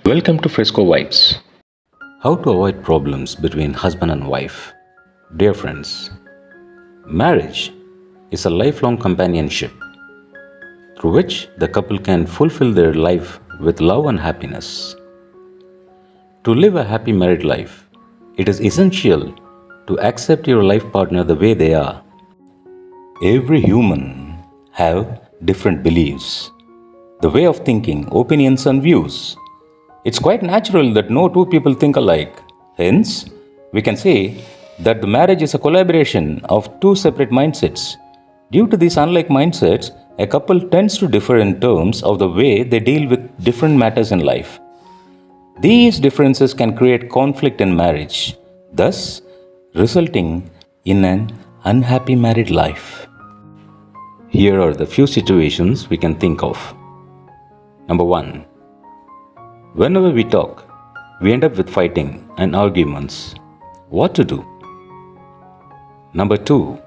Welcome to Fresco Vibes. How to avoid problems between husband and wife? Dear friends, marriage is a lifelong companionship through which the couple can fulfill their life with love and happiness. To live a happy married life, it is essential to accept your life partner the way they are. Every human have different beliefs, the way of thinking, opinions and views. It's quite natural that no two people think alike. Hence, we can say that the marriage is a collaboration of two separate mindsets. Due to these unlike mindsets, a couple tends to differ in terms of the way they deal with different matters in life. These differences can create conflict in marriage, thus resulting in an unhappy married life. Here are the few situations we can think of. Number 1. Whenever we talk, we end up with fighting and arguments. What to do? Number 2.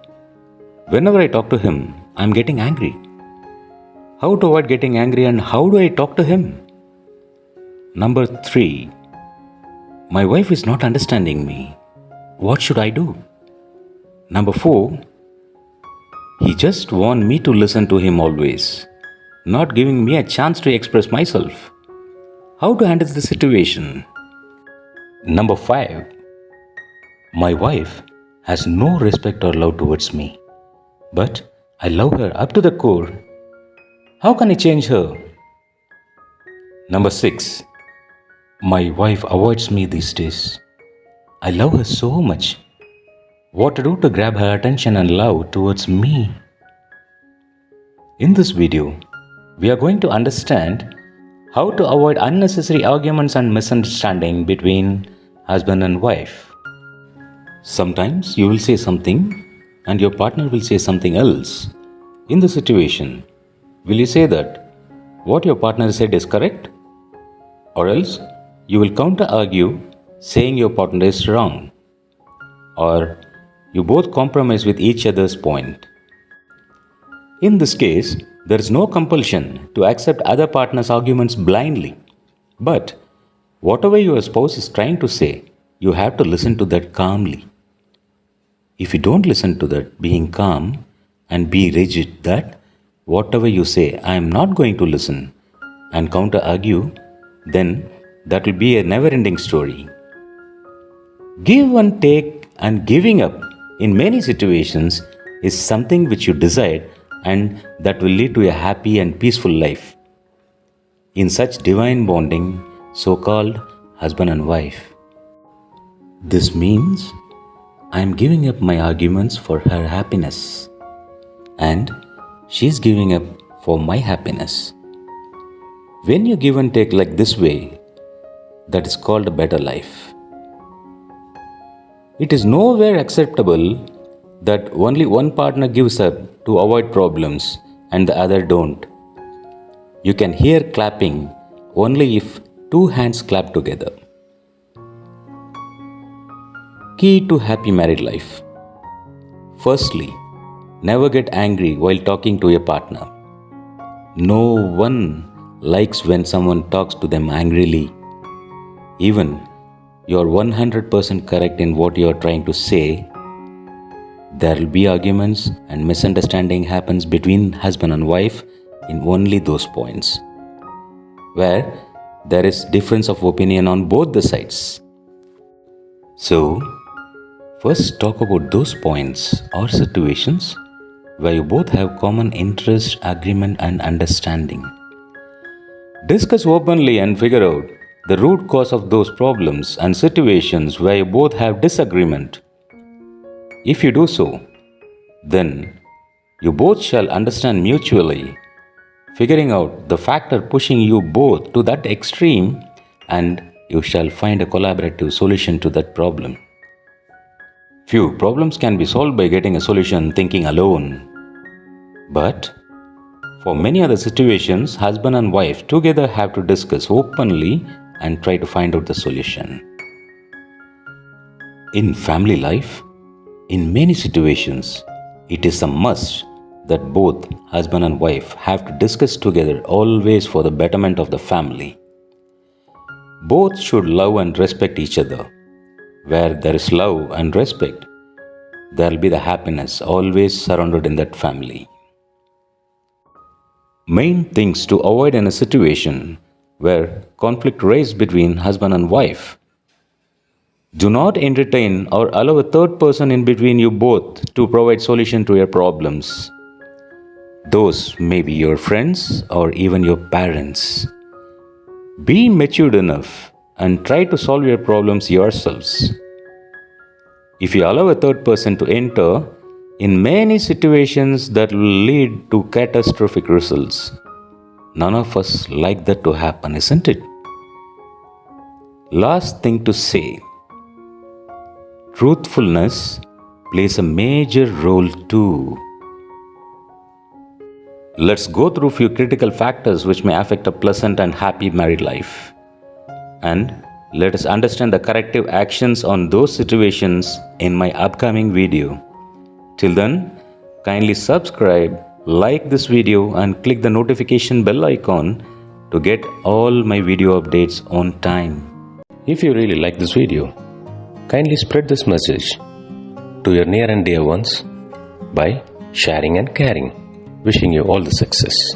Whenever I talk to him, I am getting angry. How to avoid getting angry and how do I talk to him? Number 3. My wife is not understanding me. What should I do? Number 4. He just wants me to listen to him always, not giving me a chance to express myself. How to handle the situation? Number 5. My wife has no respect or love towards me, but I love her up to the core. How can I change her? Number 6. My wife avoids me these days. I love her so much. What to do to grab her attention and love towards me? In this video, we are going to understand how to avoid unnecessary arguments and misunderstanding between husband and wife. Sometimes you will say something and your partner will say something else. In the situation, will you say that what your partner said is correct? Or else you will counter argue saying your partner is wrong. Or you both compromise with each other's point. In this case, there is no compulsion to accept other partner's arguments blindly. But whatever your spouse is trying to say, you have to listen to that calmly. If you don't listen to that, being calm and be rigid that whatever you say, I am not going to listen and counter argue, then that will be a never ending story. Give and take and giving up in many situations is something which you decide and that will lead to a happy and peaceful life. In such divine bonding, so-called husband and wife. This means I am giving up my arguments for her happiness and she is giving up for my happiness. When you give and take like this way, that is called a better life. It is nowhere acceptable that only one partner gives up to avoid problems and the other don't. You can hear clapping only if two hands clap together. Key to happy married life. Firstly, never get angry while talking to your partner. No one likes when someone talks to them angrily. Even you are 100% correct in what you are trying to say, there will be arguments and misunderstanding happens between husband and wife in only those points where there is difference of opinion on both the sides. So, first talk about those points or situations where you both have common interest, agreement and understanding. Discuss openly and figure out the root cause of those problems and situations where you both have disagreement. If you do so, then you both shall understand mutually, figuring out the factor pushing you both to that extreme, and you shall find a collaborative solution to that problem. Few problems can be solved by getting a solution thinking alone. But for many other situations, husband and wife together have to discuss openly and try to find out the solution. In family life, in many situations, it is a must that both husband and wife have to discuss together always for the betterment of the family. Both should love and respect each other. Where there is love and respect, there will be the happiness always surrounded in that family. Main things to avoid in a situation where conflict arises between husband and wife. Do not entertain or allow a third person in between you both to provide solution to your problems. Those may be your friends or even your parents. Be matured enough and try to solve your problems yourselves. If you allow a third person to enter, in many situations that will lead to catastrophic results. None of us like that to happen, isn't it? Last thing to say, truthfulness plays a major role too. Let's go through a few critical factors which may affect a pleasant and happy married life. And let us understand the corrective actions on those situations in my upcoming video. Till then, kindly subscribe, like this video and click the notification bell icon to get all my video updates on time. If you really like this video, kindly spread this message to your near and dear ones by sharing and caring. Wishing you all the success.